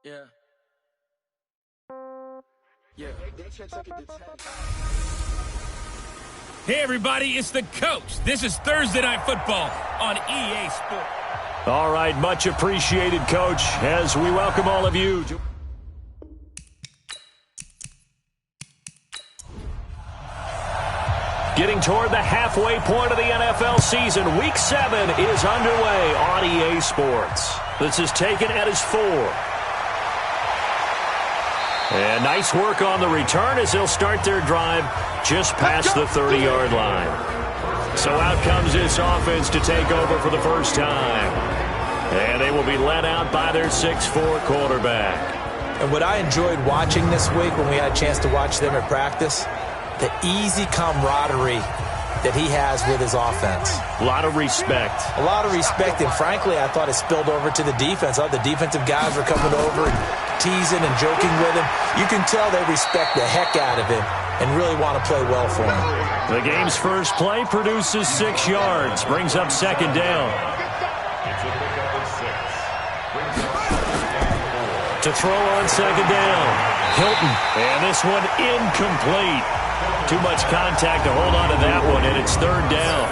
Yeah. Yeah. Hey, everybody, it's the coach. This is Thursday Night Football on EA Sports. All right, much appreciated, Coach, as we welcome all of you. Getting toward the halfway point of the NFL season, Week 7 is underway on EA Sports. This is taken at his 4. And nice work on the return as they'll start their drive just past the 30-yard line. So out comes this offense to take over for the first time. And they will be led out by their 6'4" quarterback. And what I enjoyed watching this week when we had a chance to watch them at practice, the easy camaraderie that he has with his offense. A lot of respect. A lot of respect, and frankly, I thought it spilled over to the defense. All the defensive guys were coming over and teasing and joking with him. You can tell they respect the heck out of him and really want to play well for him. The game's first play produces 6 yards, brings up second down. To throw on second down, Hilton, and this one incomplete. Too much contact to hold on to that one, and it's third down.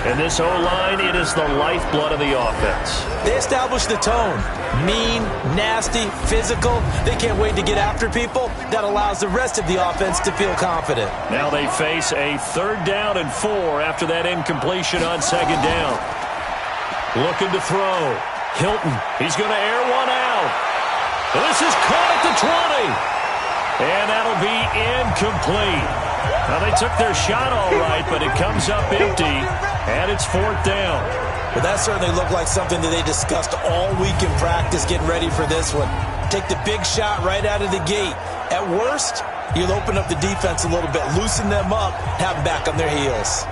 And this O-line, it is the lifeblood of the offense. They establish the tone. Mean, nasty, physical. They can't wait to get after people. That allows the rest of the offense to feel confident. Now they face a third down and 4 after that incompletion on second down. Looking to throw. Hilton, he's going to air one out. And this is caught at the 20. And that'll be incomplete. Now, they took their shot all right, but it comes up empty, and it's fourth down. Well, that certainly looked like something that they discussed all week in practice getting ready for this one. Take the big shot right out of the gate. At worst, you'll open up the defense a little bit, loosen them up, have them back on their heels.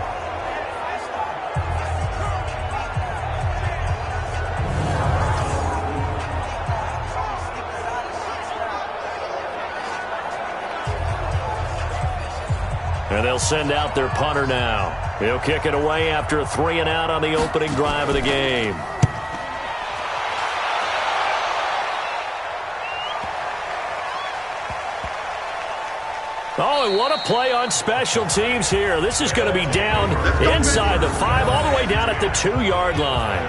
And they'll send out their punter now. He'll kick it away after a 3-and-out on the opening drive of the game. Oh, and what a play on special teams here. This is going to be down inside the 5, all the way down at the 2-yard line.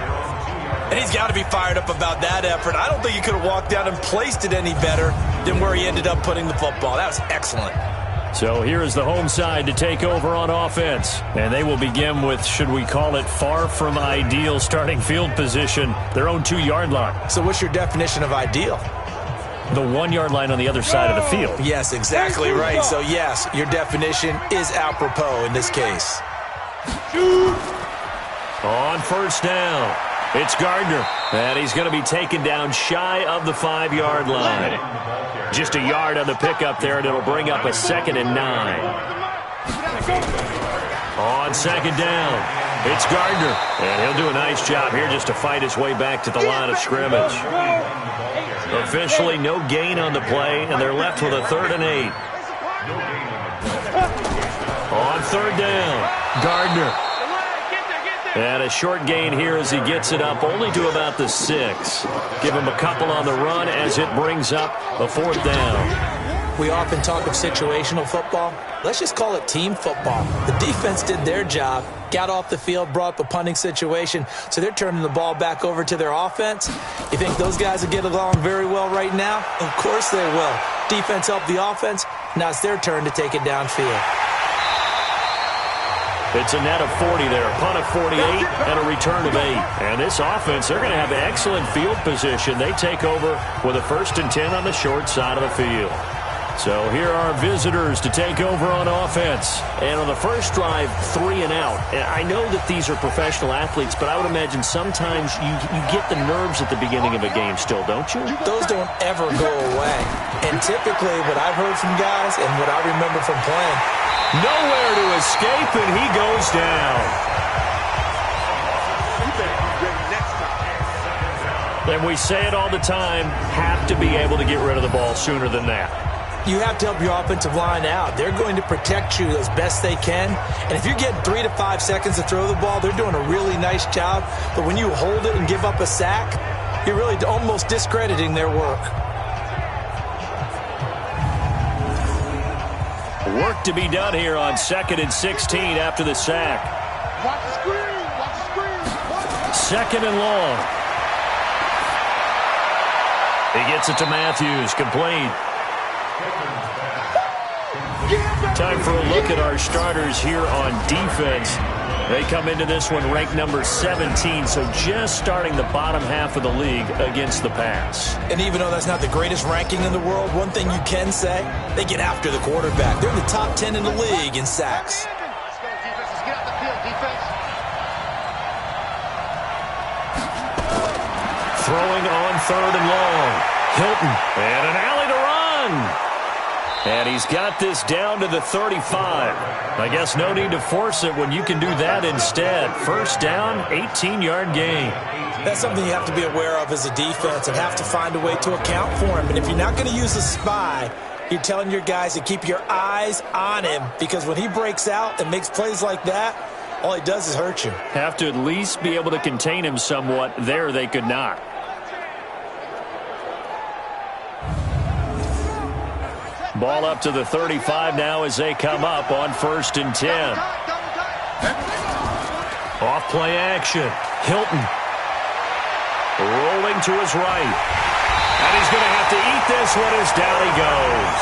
And he's got to be fired up about that effort. I don't think he could have walked down and placed it any better than where he ended up putting the football. That was excellent. So here is the home side to take over on offense. And they will begin with, should we call it, far from ideal starting field position, their own 2-yard line. So what's your definition of ideal? The 1-yard line on the other side of the field. Yes, exactly right. So, yes, your definition is apropos in this case. On first down, it's Gardner. And he's going to be taken down shy of the 5-yard line. Just a yard on the pickup there, and it'll bring up a 2nd and 9. On second down, it's Gardner. And he'll do a nice job here just to fight his way back to the line of scrimmage. Officially no gain on the play, and they're left with a 3rd and 8. On third down, Gardner. And a short gain here as he gets it up only to about the 6. Give him a couple on the run as it brings up a 4th down. We often talk of situational football. Let's just call it team football. The defense did their job, got off the field, brought up a punting situation, so they're turning the ball back over to their offense. You think those guys will get along very well right now? Of course they will. Defense helped the offense. Now it's their turn to take it downfield. It's a net of 40 there, a punt of 48, and a return of 8. And this offense, they're going to have excellent field position. They take over with a 1st and 10 on the short side of the field. So here are visitors to take over on offense. And on the first drive, 3-and-out. I know that these are professional athletes, but I would imagine sometimes you get the nerves at the beginning of a game still, don't you? Those don't ever go away. And typically what I've heard from guys and what I remember from playing, nowhere to escape, and he goes down. And we say it all the time, have to be able to get rid of the ball sooner than that. You have to help your offensive line out. They're going to protect you as best they can. And if you're getting 3 to 5 seconds to throw the ball, they're doing a really nice job. But when you hold it and give up a sack, You're really almost discrediting their work. Work to be done here on 2nd and 16 after the sack. Watch the screen. Watch the screen. Second and long. He gets it to Matthews, complete. Time for a look at our starters here on defense. They come into this one ranked number 17, so just starting the bottom half of the league against the pass. And even though that's not the greatest ranking in the world, one thing you can say, they get after the quarterback. They're in the top 10 in the league in sacks. Let's go, defense. Let's get out the field, defense. Throwing on 3rd and long. Hilton, and an alley to run. And he's got this down to the 35. I guess no need to force it when you can do that instead. First down, 18-yard gain. That's something you have to be aware of as a defense and have to find a way to account for him. And if you're not going to use a spy, you're telling your guys to keep your eyes on him, because when he breaks out and makes plays like that, all he does is hurt you. Have to at least be able to contain him somewhat. There they could not. Ball up to the 35 now as they come up on 1st and 10. Off play action. Hilton rolling to his right. And he's going to have to eat this one as down he goes.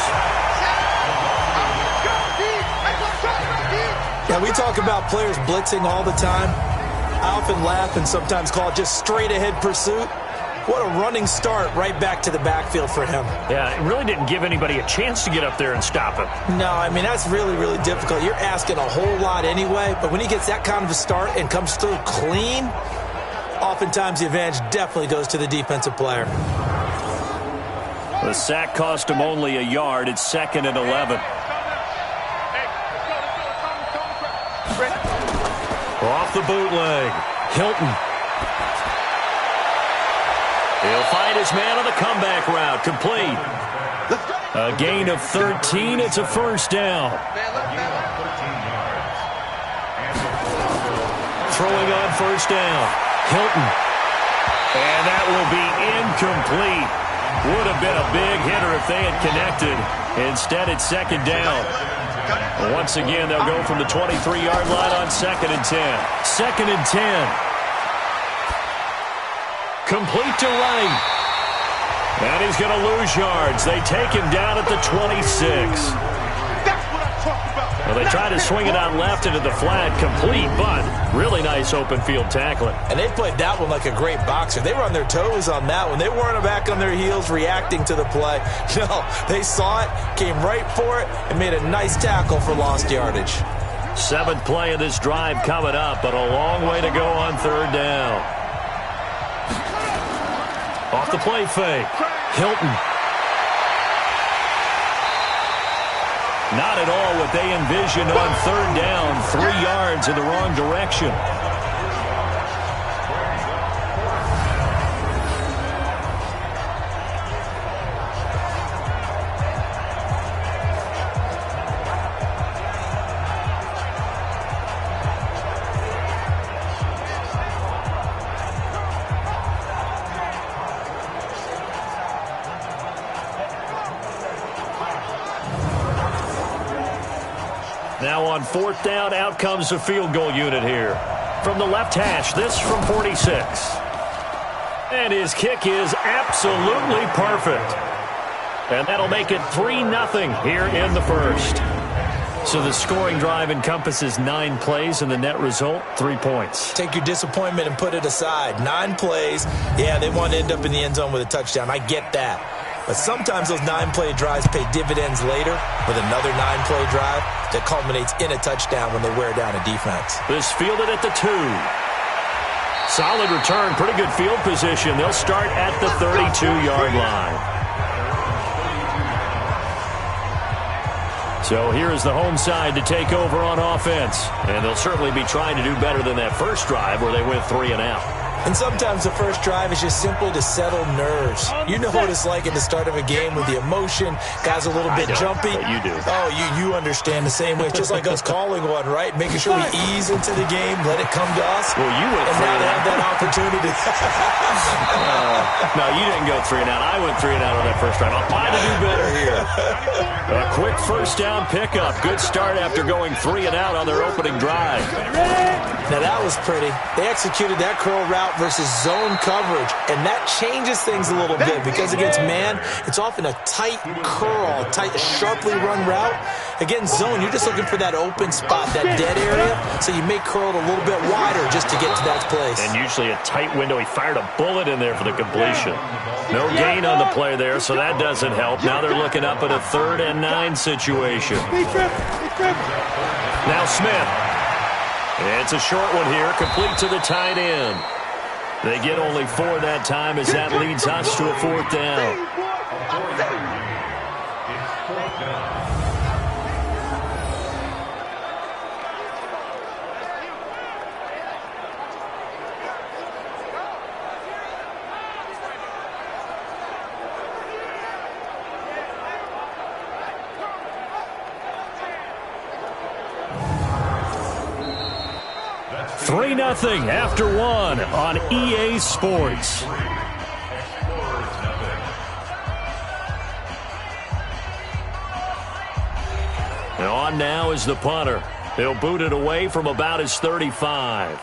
Yeah, we talk about players blitzing all the time. I often laugh and sometimes call it just straight ahead pursuit. What a running start right back to the backfield for him. Yeah, it really didn't give anybody a chance to get up there and stop him. No, I mean, that's really, really difficult. You're asking a whole lot anyway, but when he gets that kind of a start and comes through clean, oftentimes the advantage definitely goes to the defensive player. The sack cost him only a yard. It's 2nd and 11. Off the bootleg. Hilton. He'll find his man on the comeback route. Complete. A gain of 13. It's a first down. Throwing on 1st down. Hilton. And that will be incomplete. Would have been a big hitter if they had connected. Instead, it's 2nd down. Once again, they'll go from the 23-yard line on 2nd and 10. 2nd and 10. Complete to right. And he's going to lose yards. They take him down at the 26. That's what I'm talking about. Well, they try to swing it out left into the flat. Complete, but really nice open field tackling. And they played that one like a great boxer. They were on their toes on that one. They weren't back on their heels reacting to the play. No, they saw it, came right for it, and made a nice tackle for lost yardage. 7th play of this drive coming up, but a long way to go on 3rd down. Off the play fake. Hilton. Not at all what they envisioned on 3rd down. 3 yards in the wrong direction. Now on 4th down, out comes the field goal unit here. From the left hash, this from 46. And his kick is absolutely perfect. And that'll make it 3-0 here in the first. So the scoring drive encompasses 9 plays, and the net result, 3 points. Take your disappointment and put it aside. 9 plays. Yeah, they want to end up in the end zone with a touchdown. I get that. But sometimes those 9-play drives pay dividends later with another 9-play drive that culminates in a touchdown when they wear down a defense. This fielded at the 2. Solid return, pretty good field position. They'll start at the 32-yard line. So here's the home side to take over on offense. And they'll certainly be trying to do better than that first drive where they went 3 and out. And sometimes the first drive is just simply to settle nerves. You know what it's like at the start of a game with the emotion. Guys a little bit jumpy. But you do. Oh, you understand the same way. It's just like us calling one, right? Making sure we ease into the game, let it come to us. Well, you went and 3 now and to out. have that opportunity. No, you didn't go 3 and out. I went 3 and out on that first drive. I'll try to do better here. A quick first down pickup. Good start after going 3 and out on their opening drive. Now, that was pretty. They executed that curl route versus zone coverage, and that changes things a little bit because against man, it's often a tight curl, tight, sharply run route. Against zone, you're just looking for that open spot, that dead area, so you may curl it a little bit wider just to get to that place. And usually a tight window. He fired a bullet in there for the completion. No gain on the play there, so that doesn't help. Now they're looking up at a 3rd and 9 situation. Now Smith. It's a short one here, complete to the tight end. They get only 4 that time as that leads us to a 4th down. Three 3-0 after 1 on EA Sports. And on now is the punter. He'll boot it away from about his 35.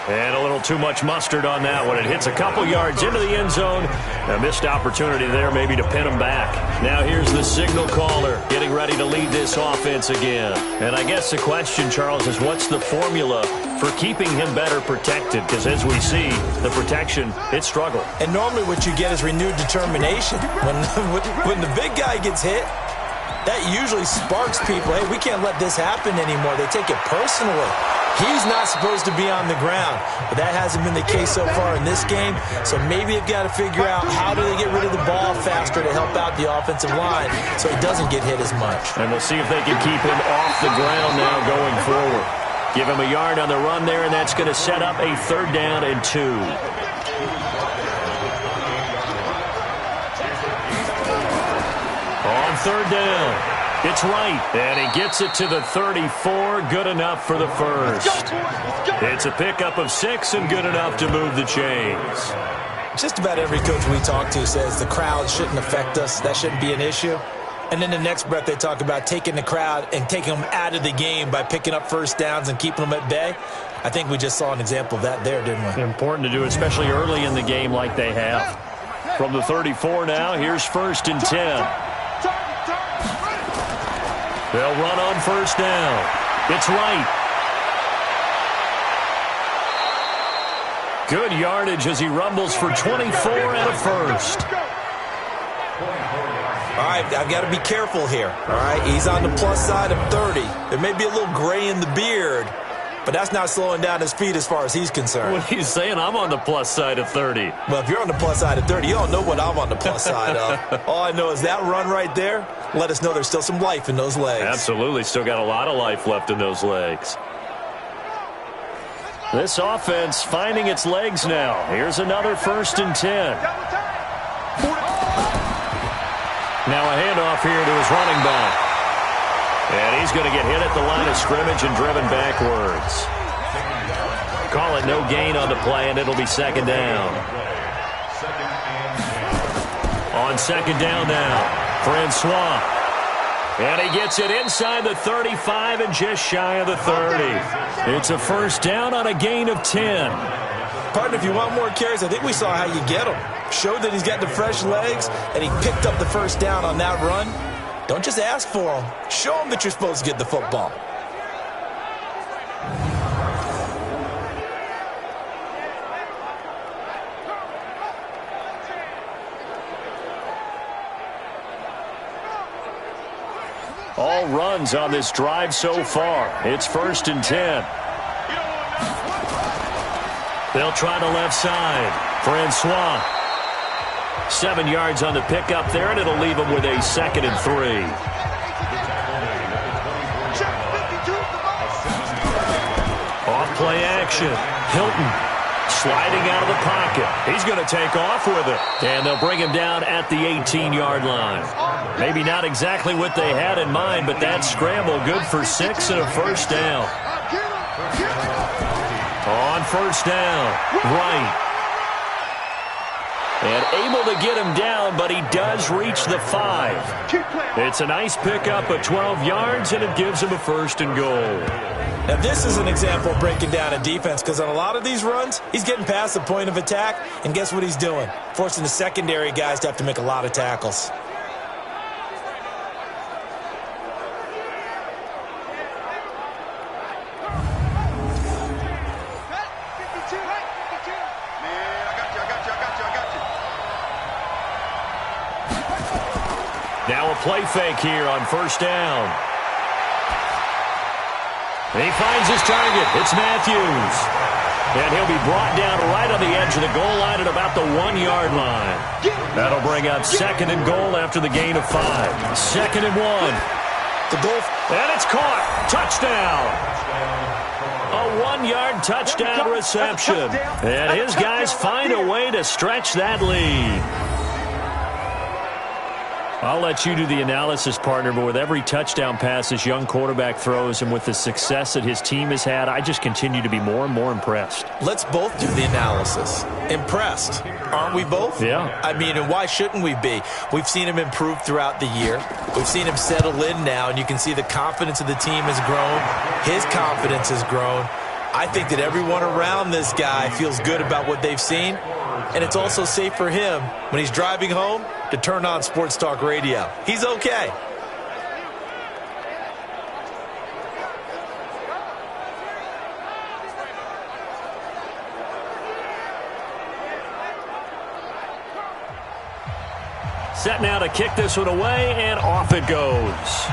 And a little too much mustard on that one. It hits a couple yards into the end zone. A missed opportunity there maybe to pin him back. Now here's the signal caller getting ready to lead this offense again. And I guess the question, Charles, is what's the formula for keeping him better protected? Because as we see, the protection, it struggled. And normally what you get is renewed determination. When the big guy gets hit, that usually sparks people. Hey, we can't let this happen anymore. They take it personally. He's not supposed to be on the ground, but that hasn't been the case so far in this game. So maybe they've got to figure out how do they get rid of the ball faster to help out the offensive line so he doesn't get hit as much. And we'll see if they can keep him off the ground now going forward. Give him a yard on the run there, and that's going to set up a 3rd down and 2. On 3rd down, it's right, and he gets it to the 34, good enough for the first. It's a pickup of 6 and good enough to move the chains. Just about every coach we talk to says the crowd shouldn't affect us. That shouldn't be an issue. And then the next breath they talk about taking the crowd and taking them out of the game by picking up first downs and keeping them at bay. I think we just saw an example of that there, didn't we? Important to do, especially early in the game like they have. From the 34 now, here's 1st and 10. They'll run on 1st down. It's right. Good yardage as he rumbles for 24 and a first. All right, I've got to be careful here. All right, he's on the plus side of 30. There may be a little gray in the beard, but that's not slowing down his feet as far as he's concerned. What are you saying? I'm on the plus side of 30. Well, if you're on the plus side of 30, you don't know what I'm on the plus side of. All I know is that run right there, let us know there's still some life in those legs. Absolutely. Still got a lot of life left in those legs. This offense finding its legs now. Here's another 1st and 10. Now a handoff here to his running back. And he's going to get hit at the line of scrimmage and driven backwards. Call it no gain on the play, and it'll be 2nd down. On 2nd down now, Francois. And he gets it inside the 35 and just shy of the 30. It's a 1st down on a gain of 10. Partner, if you want more carries, I think we saw how you get him. Showed that he's got the fresh legs, and he picked up the 1st down on that run. Don't just ask for him. Show him that you're supposed to get the football. All runs on this drive so far. It's 1st and 10. They'll try the left side. Francois. 7 yards on the pickup there, and it'll leave him with a 2nd and 3. Off play action. Hilton sliding out of the pocket. He's going to take off with it. And they'll bring him down at the 18-yard line. Maybe not exactly what they had in mind, but that scramble good for 6 and a first down. On first down, right. And able to get him down, but he does reach the 5. It's a nice pickup of 12 yards, and it gives him a first and goal. Now, this is an example of breaking down a defense, because on a lot of these runs, he's getting past the point of attack, and guess what he's doing? Forcing the secondary guys to have to make a lot of tackles. Now a play fake here on first down. And he finds his target. It's Matthews. And he'll be brought down right on the edge of the goal line at about the 1-yard line. That'll bring up second and goal after the gain of 5. Second and 1. The goal. And it's caught. Touchdown. A 1-yard touchdown reception. And his guys find a way to stretch that lead. I'll let you do the analysis, partner, but with every touchdown pass this young quarterback throws and with the success that his team has had, I just continue to be more and more impressed. Let's both do the analysis. Impressed. Aren't we both? Yeah. I mean, and why shouldn't we be? We've seen him improve throughout the year. We've seen him settle in now, and you can see the confidence of the team has grown. His confidence has grown. I think that everyone around this guy feels good about what they've seen, and it's also safe for him when he's driving home to turn on Sports Talk Radio. He's okay. Set now to kick this one away, and off it goes.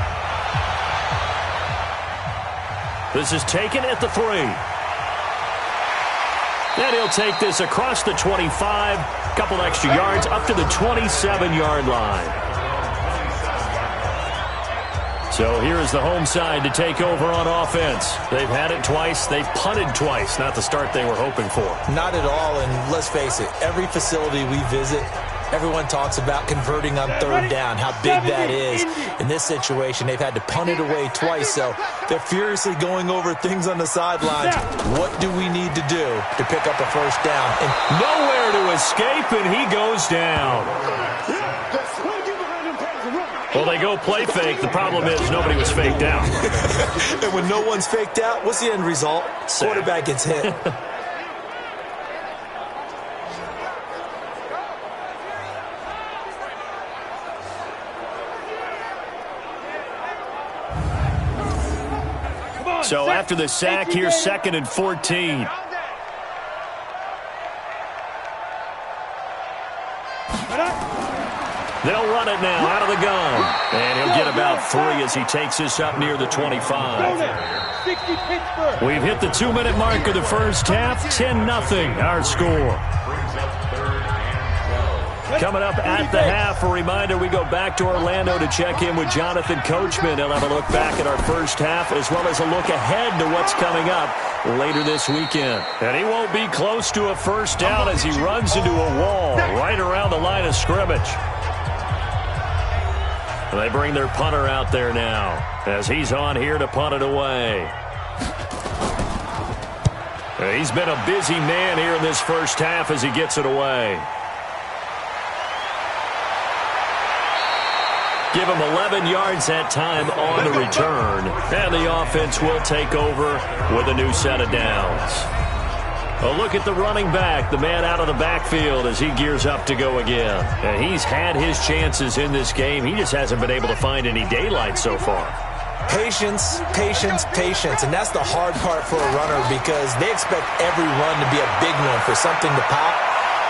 This is taken at the 3. And he'll take this across the 25, couple extra yards, up to the 27-yard line. So here is the home side to take over on offense. They've had it twice. They've punted twice. Not the start they were hoping for. Not at all, and let's face it, every facility we visit, everyone talks about converting on third down, how big that is. In this situation, they've had to punt it away twice, so they're furiously going over things on the sidelines. What do we need to do to pick up a first down? And nowhere to escape, and he goes down. Well, they go play fake. The problem is nobody was faked out. And when no one's faked out, what's the end result? Quarterback gets hit. So after the sack, here's 2nd and 14. They'll run it now out of the gun. And he'll get about 3 as he takes this up near the 25. We've hit the 2-minute mark of the first half. 10-0 our score. Coming up at the half, a reminder, we go back to Orlando to check in with Jonathan Coachman. He'll have a look back at our first half as well as a look ahead to what's coming up later this weekend. And he won't be close to a first down as he runs into a wall right around the line of scrimmage. And they bring their punter out there now as he's on here to punt it away. And he's been a busy man here in this first half as he gets it away. Give him 11 yards that time on the return. And the offense will take over with a new set of downs. A look at the running back, the man out of the backfield as he gears up to go again. And he's had his chances in this game. He just hasn't been able to find any daylight so far. Patience, patience, patience. And that's the hard part for a runner because they expect every run to be a big one for something to pop.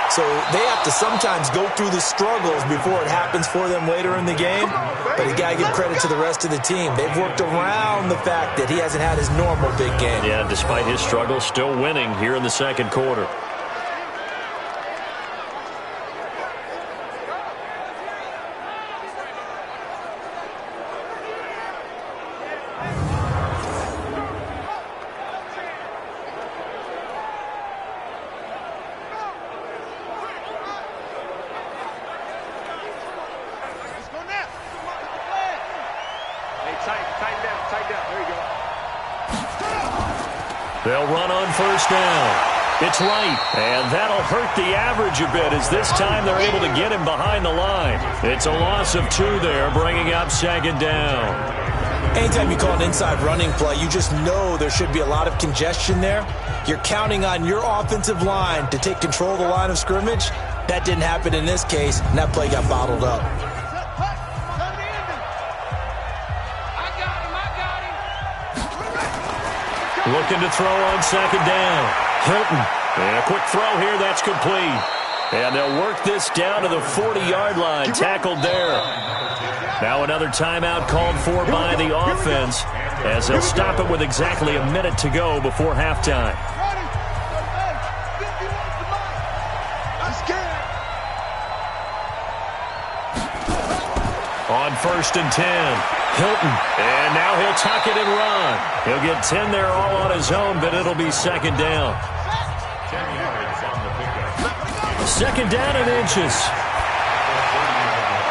So they have to sometimes go through the struggles before it happens for them later in the game. But you got to give credit to the rest of the team. They've worked around the fact that he hasn't had his normal big game. Yeah, despite his struggles, still winning here in the second quarter. Tighten down. There you go. They'll run on first down. It's right, and that'll hurt the average a bit as this time they're able to get him behind the line. It's a loss of 2 there, bringing up second down. Anytime you call an inside running play, you just know there should be a lot of congestion there. You're counting on your offensive line to take control of the line of scrimmage. That didn't happen in this case, and that play got bottled up. Looking to throw on second down. Hilton. And a quick throw here. That's complete. And they'll work this down to the 40-yard line. Tackled there. Now another timeout called for by the offense as they'll stop it with exactly a minute to go before halftime. On first and 10, Hilton, and now he'll tuck it and run. He'll get 10 there all on his own, but it'll be second down. Second down and inches.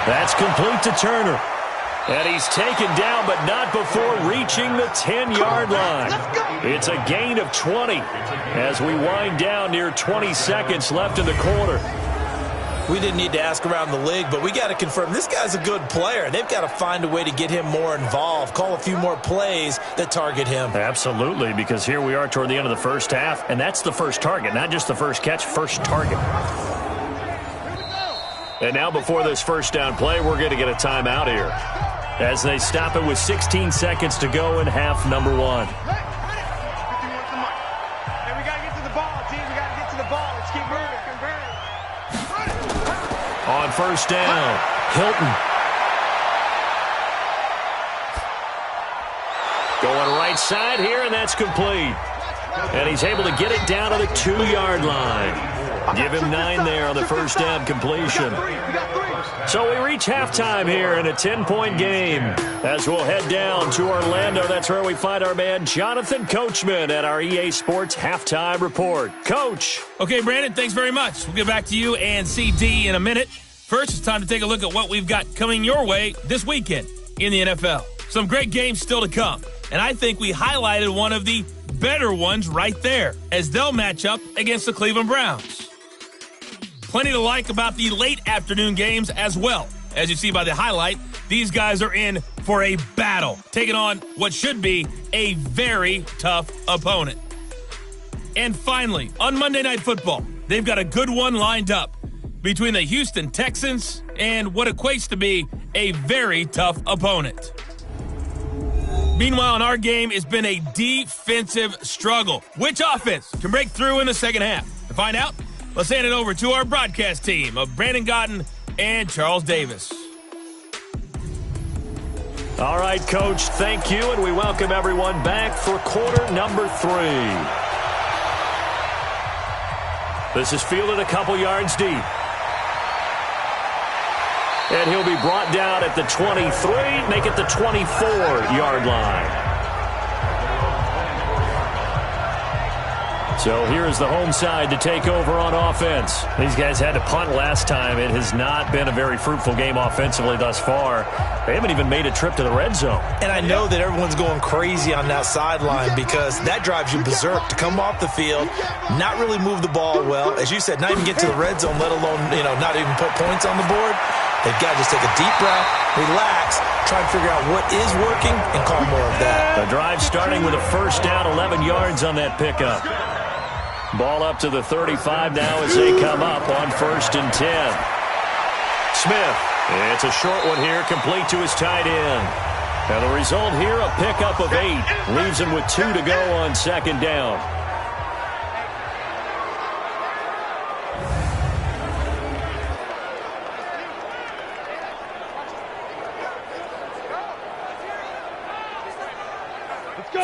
That's complete to Turner. And he's taken down, but not before reaching the 10-yard line. It's a gain of 20 as we wind down near 20 seconds left in the quarter. We didn't need to ask around the league, but we got to confirm this guy's a good player. They've got to find a way to get him more involved, call a few more plays that target him. Absolutely, because here we are toward the end of the first half, and that's the first target, not just the first catch, first target. And now before this first down play, we're going to get a timeout here as they stop it with 16 seconds to go in half number 1. Hey, we got to get to the ball, team. We got to get to the ball. Let's keep moving. On first down, Hilton. Going right side here, and that's complete. And he's able to get it down to the 2-yard line. Give him 9 there on the first down completion. So we reach halftime here in a 10-point game. As we'll head down to Orlando, that's where we find our man Jonathan Coachman at our EA Sports Halftime Report. Coach. Okay, Brandon, thanks very much. We'll get back to you and CD in a minute. First, it's time to take a look at what we've got coming your way this weekend in the NFL. Some great games still to come, and I think we highlighted one of the better ones right there as they'll match up against the Cleveland Browns. Plenty to like about the late afternoon games as well. As you see by the highlight, these guys are in for a battle, taking on what should be a very tough opponent. And finally, on Monday Night Football, they've got a good one lined up between the Houston Texans and what equates to be a very tough opponent. Meanwhile, in our game, it's been a defensive struggle. Which offense can break through in the second half? To find out, let's hand it over to our broadcast team of Brandon Gotten and Charles Davis. All right, Coach, thank you, and we welcome everyone back for quarter number 3. This is fielded a couple yards deep. And he'll be brought down at the 23, make it the 24-yard line. So here's the home side to take over on offense. These guys had to punt last time. It has not been a very fruitful game offensively thus far. They haven't even made a trip to the red zone. And I know that everyone's going crazy on that sideline because that drives you berserk to come off the field, not really move the ball well. As you said, not even get to the red zone, let alone, not even put points on the board. They've got to just take a deep breath, relax, try and figure out what is working, and call more of that. The drive starting with a first down, 11 yards on that pickup. Ball up to the 35 now as they come up on first and 10. Smith. It's a short one here, complete to his tight end. And the result here, a pickup of 8. Leaves him with 2 to go on second down.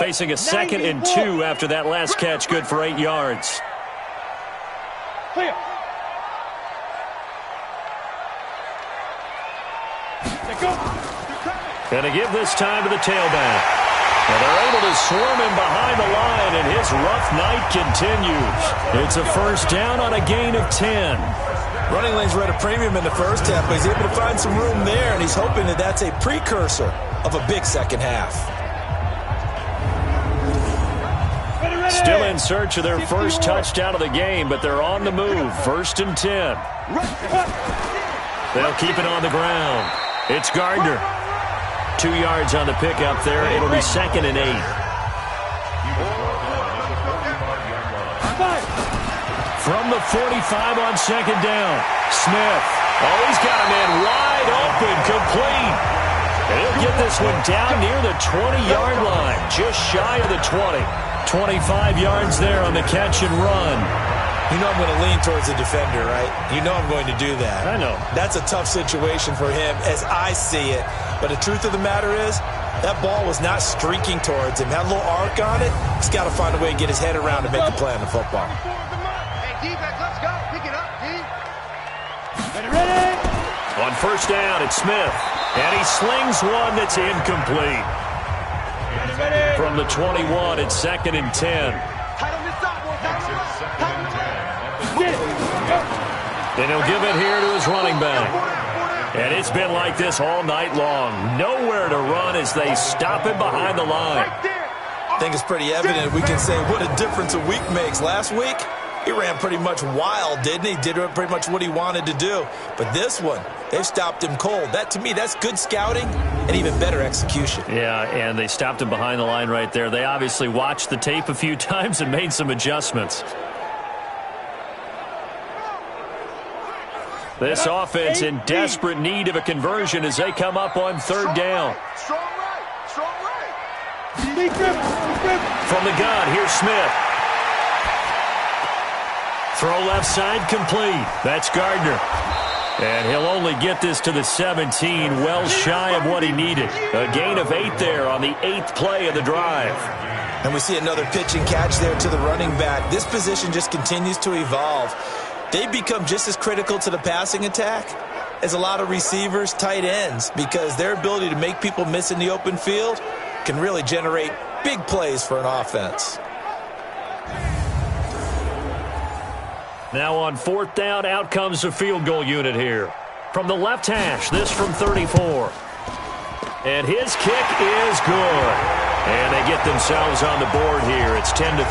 Facing a 2nd and 2 after that last catch, good for 8 yards. And to give this time to the tailback. And they're able to swarm him behind the line, and his rough night continues. It's a first down on a gain of 10. Running lanes were at a premium in the first half, but he's able to find some room there, and he's hoping that that's a precursor of a big second half. Still in search of their first touchdown of the game, but they're on the move. 1st and 10. They'll keep it on the ground. It's Gardner. 2 yards on the pickup there. It'll be 2nd and 8. From the 45 on 2nd down. Smith. Oh, he's got a man wide open, complete. And he'll get this one down near the 20-yard line, just shy of the 20. 25 yards there on the catch and run. You know I'm going to lean towards the defender, right? You know I'm going to do that. I know. That's a tough situation for him as I see it. But the truth of the matter is, that ball was not streaking towards him. Had a little arc on it. He's got to find a way to get his head around and make a play on the football. Hey, defense, let's go. Pick it up, D. Ready? On 1st down, it's Smith. And he slings one that's incomplete. From the 21, it's 2nd and 10. And he'll give it here to his running back. And it's been like this all night long. Nowhere to run as they stop him behind the line. I think it's pretty evident. We can say what a difference a week makes. Last week, he ran pretty much wild, didn't he? Did pretty much what he wanted to do. But this one, they've stopped him cold. That, to me, that's good scouting and even better execution. Yeah, and they stopped him behind the line right there. They obviously watched the tape a few times and made some adjustments. This offense in desperate need of a conversion as they come up on 3rd down. Strong right. Strong right. From the gun, here's Smith. Throw left side complete. That's Gardner. And he'll only get this to the 17, well shy of what he needed. A gain of 8 there on the 8th play of the drive. And we see another pitch and catch there to the running back. This position just continues to evolve. They become just as critical to the passing attack as a lot of receivers, tight ends, because their ability to make people miss in the open field can really generate big plays for an offense. Now on 4th down, out comes the field goal unit here. From the left hash, this from 34. And his kick is good. And they get themselves on the board here. It's 10-3.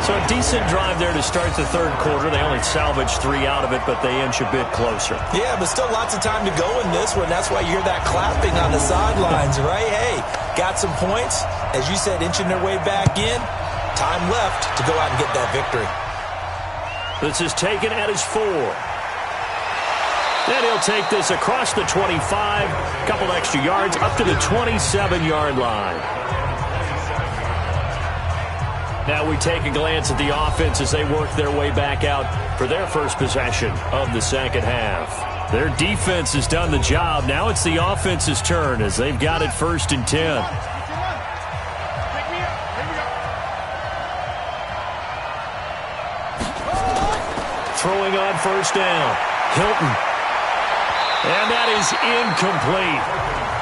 So a decent drive there to start the 3rd quarter. They only salvaged 3 out of it, but they inch a bit closer. Yeah, but still lots of time to go in this one. That's why you hear that clapping on the sidelines, right? Hey, got some points. As you said, inching their way back in. Time left to go out and get that victory. This is taken at his 4. Then he'll take this across the 25, a couple extra yards, up to the 27-yard line. Now we take a glance at the offense as they work their way back out for their first possession of the 2nd half. Their defense has done the job. Now it's the offense's turn as they've got it 1st and 10. Throwing on 1st down. Hilton. And that is incomplete.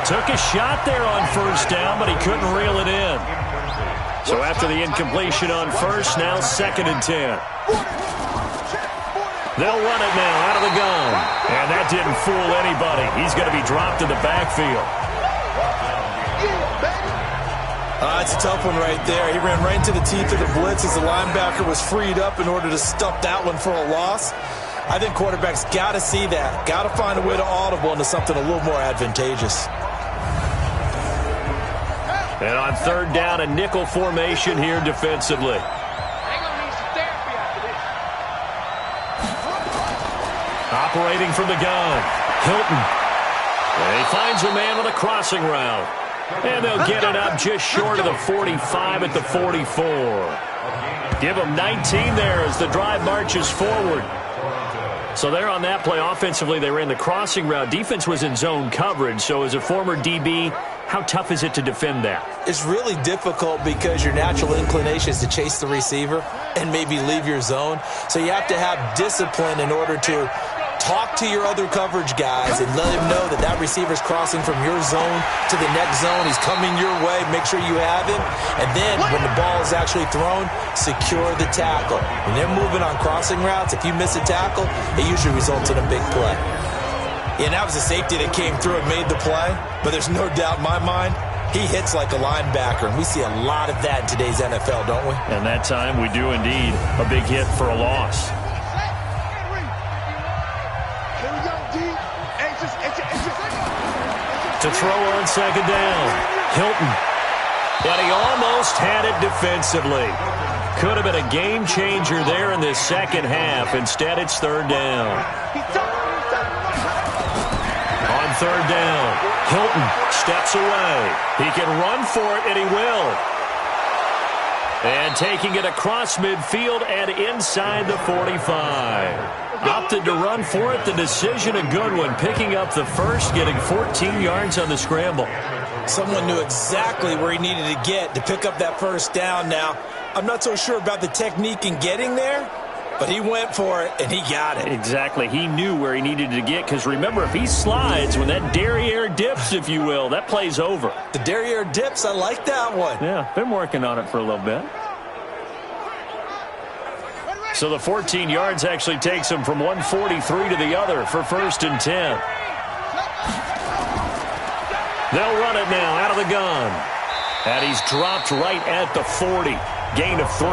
Took a shot there on 1st down, but he couldn't reel it in. So after the incompletion on 1st, now 2nd and 10. They'll run it now out of the gun. And that didn't fool anybody. He's going to be dropped in the backfield. It's a tough one right there. He ran right into the teeth of the blitz as the linebacker was freed up in order to stuff that one for a loss. I think quarterbacks got to see that. Got to find a way to audible into something a little more advantageous. And on 3rd down, a nickel formation here defensively. Operating from the gun, Hilton. And he finds a man on a crossing route. And they'll get it up just short of the 45 at the 44. Give them 19 there as the drive marches forward. So there on that play, offensively, they ran the crossing route. Defense was in zone coverage. So as a former DB, how tough is it to defend that? It's really difficult because your natural inclination is to chase the receiver and maybe leave your zone. So you have to have discipline in order to talk to your other coverage guys and let him know that that receiver's crossing from your zone to the next zone. He's coming your way. Make sure you have him. And then when the ball is actually thrown, secure the tackle. When they're moving on crossing routes, if you miss a tackle, it usually results in a big play. And that was a safety that came through and made the play. But there's no doubt in my mind, he hits like a linebacker. And we see a lot of that in today's NFL, don't we? And that time we do indeed. A big hit for a loss. To throw on second down, Hilton. And he almost had it defensively. Could have been a game changer there in this second half. Instead, it's third down. On third down, Hilton steps away. He can run for it, and he will. And taking it across midfield and inside the 45. Opted to run for it. The decision a good one. Picking up the first, getting 14 yards on the scramble. Someone knew exactly where he needed to get to pick up that first down now. I'm not so sure about the technique in getting there, but he went for it, and he got it. Exactly. He knew where he needed to get, because remember, if he slides, when that derriere dips, if you will, that play's over. The derriere dips, I like that one. Yeah, been working on it for a little bit. So the 14 yards actually takes him from 143 to the other for first and 10. They'll run it now out of the gun. And he's dropped right at the 40. Gain of 3.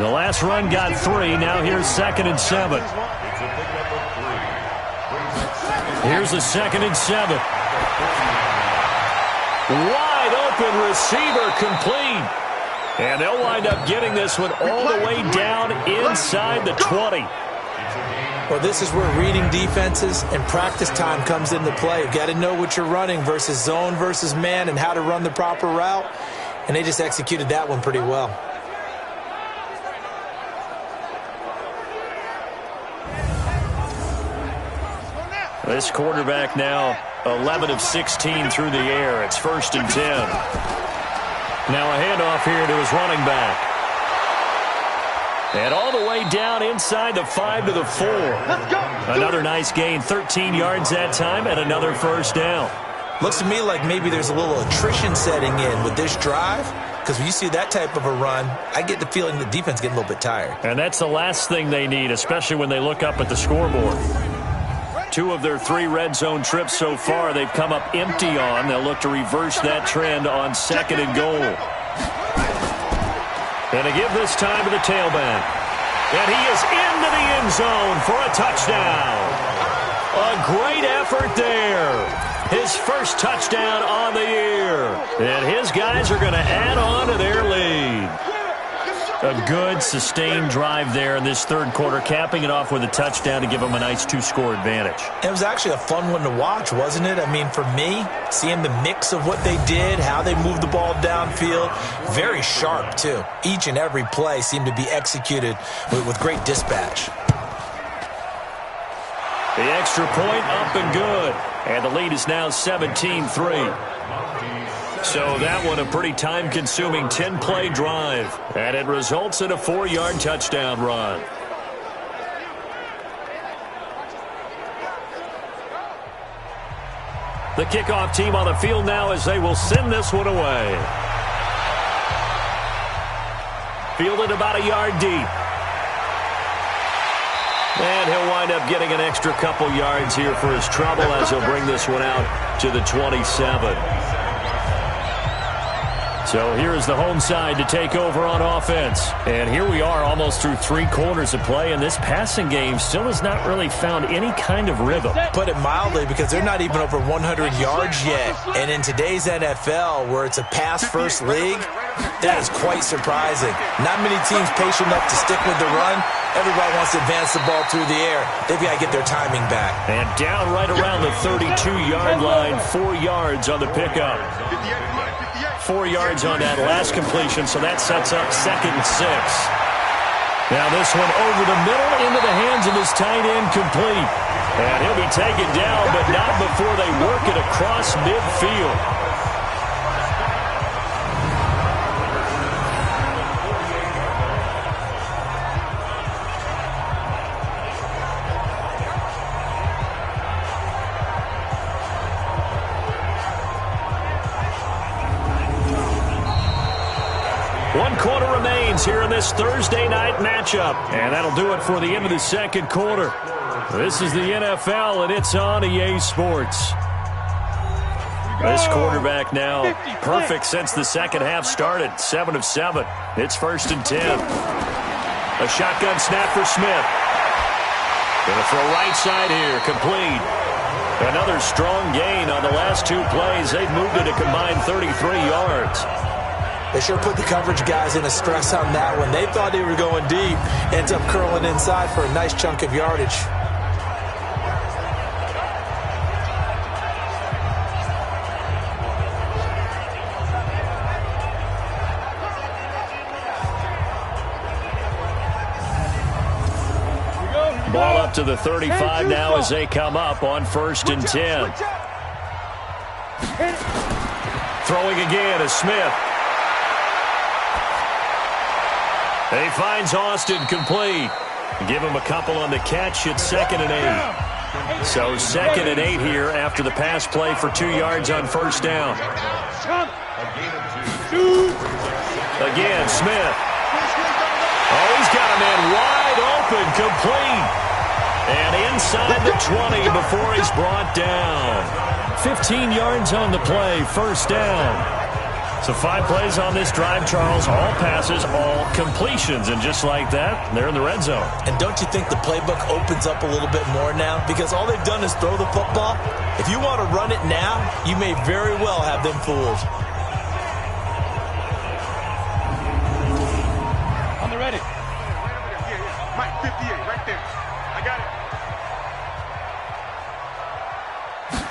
The last run got 3. Now here's second and 7. Here's the second and 7. Wide open receiver, complete. And they'll wind up getting this one all the way down inside the 20. Well, this is where reading defenses and practice time comes into play. You've got to know what you're running versus zone versus man and how to run the proper route. And they just executed that one pretty well. This quarterback now 11 of 16 through the air. It's first and 10. Now a handoff here to his running back. And all the way down inside the 5 to the 4. Another nice gain, 13 yards that time, and another first down. Looks to me like maybe there's a little attrition setting in with this drive, because when you see that type of a run, I get the feeling the defense getting a little bit tired. And that's the last thing they need, especially when they look up at the scoreboard. 2 of their 3 red zone trips so far they've come up empty on. They'll look to reverse that trend on second and goal. And to give this time to the tailback. And he is into the end zone for a touchdown. A great effort there. His first touchdown on the year. And his guys are going to add on to their lead. A good, sustained drive there in this third quarter, capping it off with a touchdown to give them a nice 2-score advantage. It was actually a fun one to watch, wasn't it? I mean, for me, seeing the mix of what they did, how they moved the ball downfield, very sharp, too. Each and every play seemed to be executed with great dispatch. The extra point up and good. And the lead is now 17-3. So that one a pretty time-consuming 10-play drive. And it results in a 4-yard touchdown run. The kickoff team on the field now as they will send this one away. Fielded about a yard deep. And he'll wind up getting an extra couple yards here for his trouble as he'll bring this one out to the 27. So here is the home side to take over on offense. And here we are almost through 3 quarters of play, and this passing game still has not really found any kind of rhythm. Put it mildly, because they're not even over 100 yards yet. And in today's NFL, where it's a pass-first league, that is quite surprising. Not many teams patient enough to stick with the run. Everybody wants to advance the ball through the air. They've got to get their timing back. And down right around the 32-yard line, 4 yards on the pickup. 4 yards on that last completion, so that sets up second and 6. Now this one over the middle into the hands of his tight end, complete. And he'll be taken down, but not before they work it across midfield. 1 quarter remains here in this Thursday night matchup. And that'll do it for the end of the second quarter. This is the NFL, and it's on EA Sports. This quarterback now perfect since the second half started. 7 of 7. It's 1st and 10. A shotgun snap for Smith. Going to throw right side here. Complete. Another strong gain on the last 2 plays. They've moved it a combined 33 yards. They sure put the coverage guys in a stress on that one. They thought they were going deep. Ends up curling inside for a nice chunk of yardage. Ball up to the 35 now as they come up on 1st and 10. Throwing again is Smith. He finds Austin complete. Give him a couple on the catch. It's 2nd and 8. So 2nd and 8 here after the pass play for 2 yards on 1st down. Again, Smith. Oh, he's got a man wide open, complete. And inside the 20 before he's brought down. 15 yards on the play, 1st down. So 5 plays on this drive, Charles. All passes, all completions. And just like that, they're in the red zone. And don't you think the playbook opens up a little bit more now? Because all they've done is throw the football. If you want to run it now, you may very well have them fooled. On the ready. Mike, 58, right there. I got it.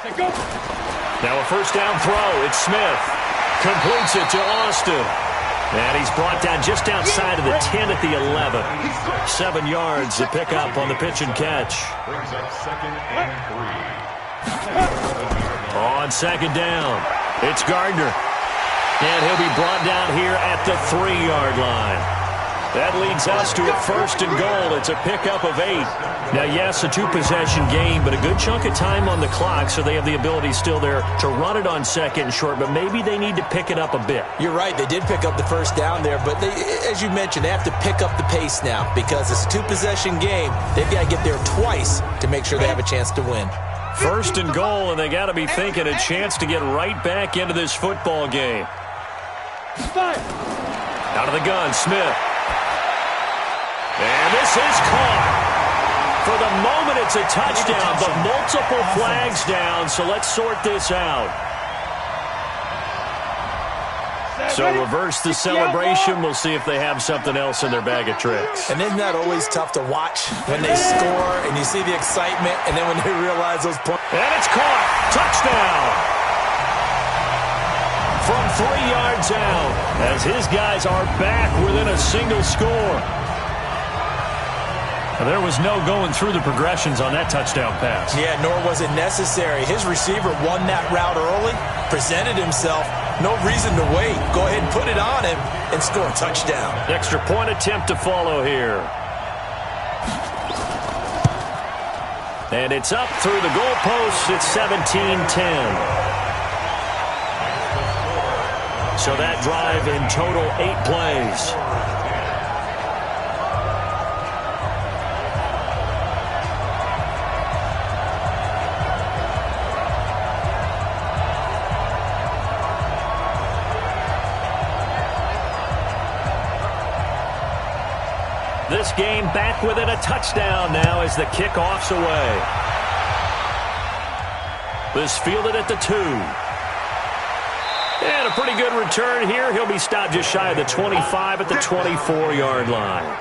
Say go. Now a 1st down throw. It's Smith. Completes it to Austin. And he's brought down just outside of the 10 at the 11. 7 yards to pick up on the pitch and catch. Brings up 2nd and 3. On 2nd down, it's Gardner. And he'll be brought down here at the 3-yard line. That leads us to a 1st and goal. It's a pickup of 8. Now, yes, a 2-possession game, but a good chunk of time on the clock, so they have the ability still there to run it on 2nd and short, but maybe they need to pick it up a bit. You're right. They did pick up the 1st down there, but they, as you mentioned, they have to pick up the pace now because it's a 2-possession game. They've got to get there twice to make sure they have a chance to win. 1st and goal, and they got to be thinking a chance to get right back into this football game. Out of the gun, Smith. And this is caught. For the moment, it's a touchdown, but multiple flags down, so let's sort this out. So reverse the celebration. We'll see if they have something else in their bag of tricks. And isn't that always tough to watch when they score and you see the excitement and then when they realize those points. And it's caught. Touchdown. From 3 yards out as his guys are back within a single score. There was no going through the progressions on that touchdown pass. Yeah, nor was it necessary. His receiver won that route early, presented himself. No reason to wait. Go ahead and put it on him and score a touchdown. Extra point attempt to follow here. And it's up through the goalposts. It's 17-10. So that drive in total 8 plays. This game back within a touchdown now as the kickoff's away. This fielded at the 2. And a pretty good return here. He'll be stopped just shy of the 25 at the 24-yard line.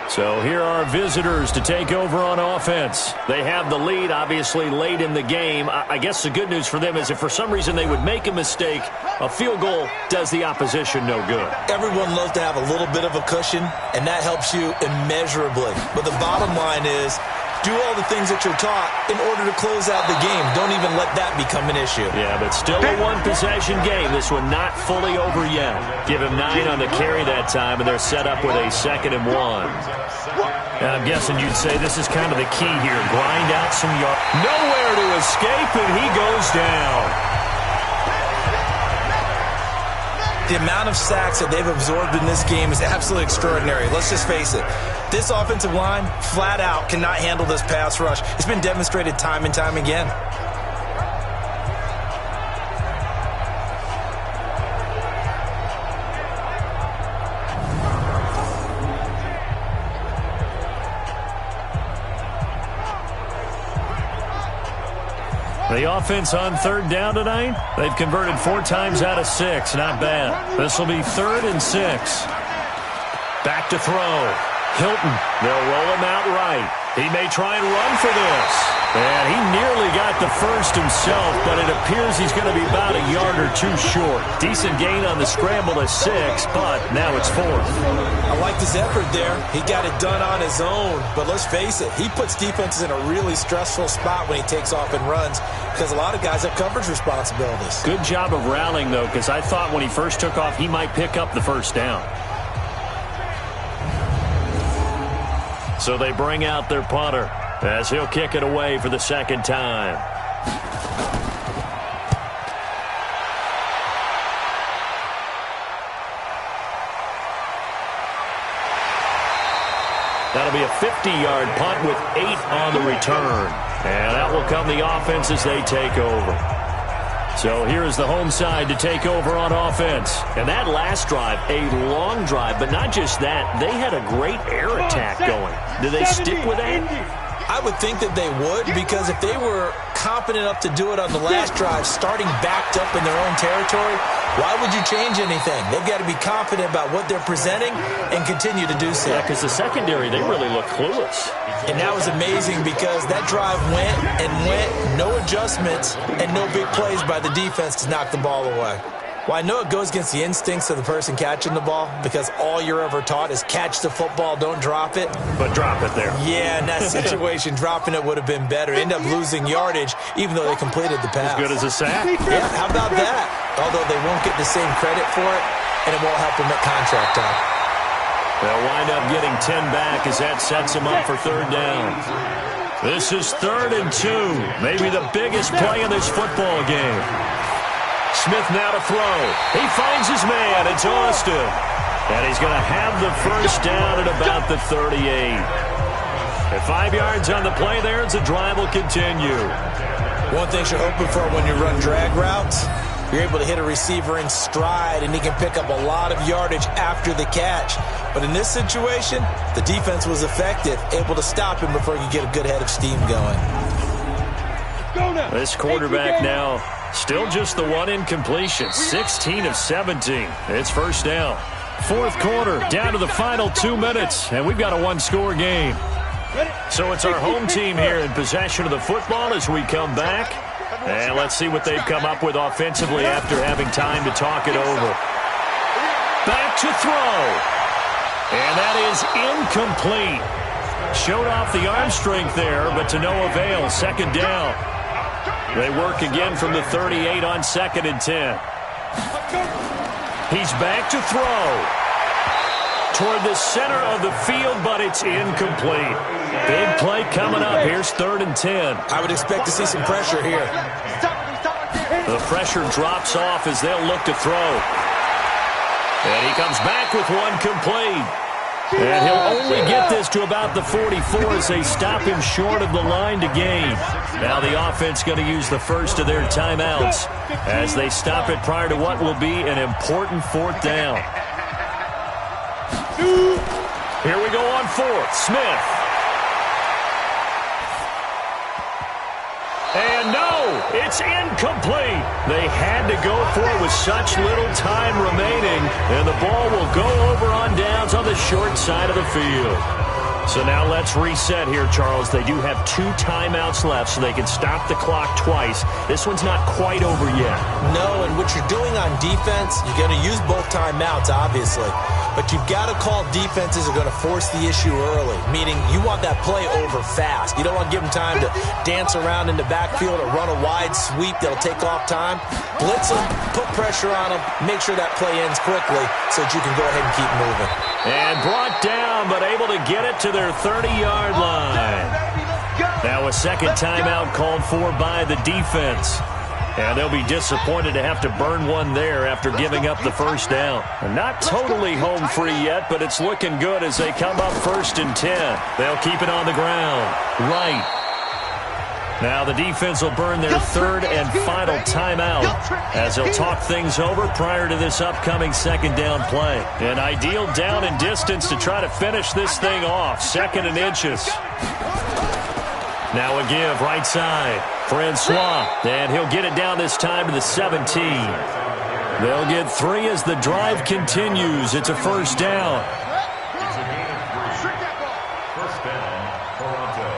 So here are visitors to take over on offense. They have the lead, obviously, late in the game. I guess the good news for them is if for some reason they would make a mistake, a field goal does the opposition no good. Everyone loves to have a little bit of a cushion, and that helps you immeasurably. But the bottom line is, do all the things that you're taught in order to close out the game. Don't even let that become an issue. Yeah, but still a 1-possession game. This one not fully over yet. Give him 9 on the carry that time, and they're set up with a 2nd and 1. And I'm guessing you'd say this is kind of the key here. Grind out some yards. Nowhere to escape, and he goes down. The amount of sacks that they've absorbed in this game is absolutely extraordinary. Let's just face it. This offensive line, flat out, cannot handle this pass rush. It's been demonstrated time and time again. The offense on third down tonight, they've converted 4 times out of 6. Not bad. This will be 3rd and 6. Back to throw. Hilton. They'll roll him out right. He may try and run for this. And he nearly got the first himself, but it appears he's going to be about a yard or 2 short. Decent gain on the scramble to 6, but now it's 4th. I like this effort there. He got it done on his own, but let's face it, he puts defenses in a really stressful spot when he takes off and runs because a lot of guys have coverage responsibilities. Good job of rallying, though, because I thought when he first took off, he might pick up the first down. So they bring out their punter as he'll kick it away for the 2nd time. That'll be a 50-yard punt with 8 on the return. And out will come the offense as they take over. So here is the home side to take over on offense. And that last drive, a long drive, but not just that. They had a great air attack going. Do they stick with that? I would think that they would, because if they were confident enough to do it on the last drive, starting backed up in their own territory, why would you change anything? They've got to be confident about what they're presenting and continue to do so. Yeah, because the secondary, they really look clueless. And that was amazing because that drive went and went, no adjustments, and no big plays by the defense to knock the ball away. Well, I know it goes against the instincts of the person catching the ball because all you're ever taught is catch the football, don't drop it. But drop it there. Yeah, in that situation, dropping it would have been better. End up losing yardage even though they completed the pass. As good as a sack? Yeah, how about that? Although they won't get the same credit for it, and it won't help them at contract time. They'll wind up getting 10 back as that sets them up for 3rd down. This is 3rd and 2. Maybe the biggest play in this football game. Smith now to throw. He finds his man. It's Austin. And he's going to have the first down at about the 38. At 5 yards on the play there, as the drive will continue. One thing you're hoping for when you run drag routes, you're able to hit a receiver in stride, and he can pick up a lot of yardage after the catch. But in this situation, the defense was effective, able to stop him before he could get a good head of steam going. This quarterback now still just the one incompletion. 16 of 17. It's first down. 4th quarter, down to the final 2 minutes, and we've got a 1-score game. So it's our home team here in possession of the football as we come back. And let's see what they've come up with offensively after having time to talk it over. Back to throw. And that is incomplete. Showed off the arm strength there, but to no avail. 2nd down. They work again from the 38 on 2nd and 10. He's back to throw. Toward the center of the field, but it's incomplete. Big play coming up. Here's 3rd and 10. I would expect to see some pressure here. The pressure drops off as they'll look to throw. And he comes back with one complete. And he'll only get this to about the 44 as they stop him short of the line to gain. Now the offense going to use the first of their timeouts as they stop it prior to what will be an important 4th down. Here we go on 4th. Smith. And no, it's incomplete. They had to go for it with such little time remaining, and the ball will go over on downs on the short side of the field. So now let's reset here, Charles. They do have 2 timeouts left, so they can stop the clock twice. This one's not quite over yet. No, and what you're doing on defense, you're going to use both timeouts, obviously. But you've got to call defenses are going to force the issue early, meaning you want that play over fast. You don't want to give them time to dance around in the backfield or run a wide sweep that'll take off time. Blitz them, put pressure on them, make sure that play ends quickly so that you can go ahead and keep moving. And brought down, but able to get it to their 30-yard line. Now a second timeout called for by the defense. And they'll be disappointed to have to burn one there after giving up the first down. And not totally home free yet, but it's looking good as they come up 1st and 10. They'll keep it on the ground. Right. Now the defense will burn their 3rd and final timeout as they'll talk things over prior to this upcoming 2nd down play. An ideal down and distance to try to finish this thing off. 2nd and inches. Now a give right side. Francois, and he'll get it down this time to the 17. They'll get 3 as the drive continues. It's a 1st down. It's a gain of 3. 1st down, Toronto.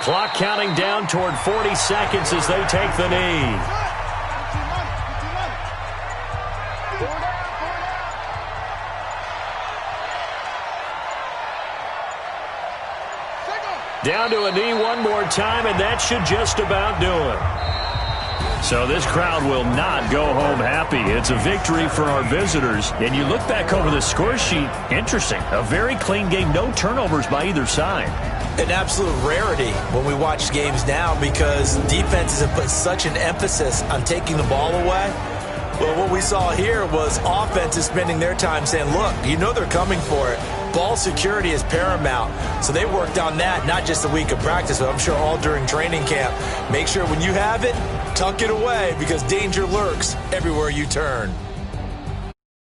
Clock counting down toward 40 seconds as they take the knee. Down to a knee one more time, and that should just about do it. So this crowd will not go home happy. It's a victory for our visitors. And you look back over the score sheet, interesting. A very clean game, no turnovers by either side. An absolute rarity when we watch games now because defenses have put such an emphasis on taking the ball away. Well, what we saw here was offenses spending their time saying, look, you know they're coming for it. Ball security is paramount. So they worked on that, not just a week of practice, but I'm sure all during training camp. Make sure when you have it, tuck it away because danger lurks everywhere you turn.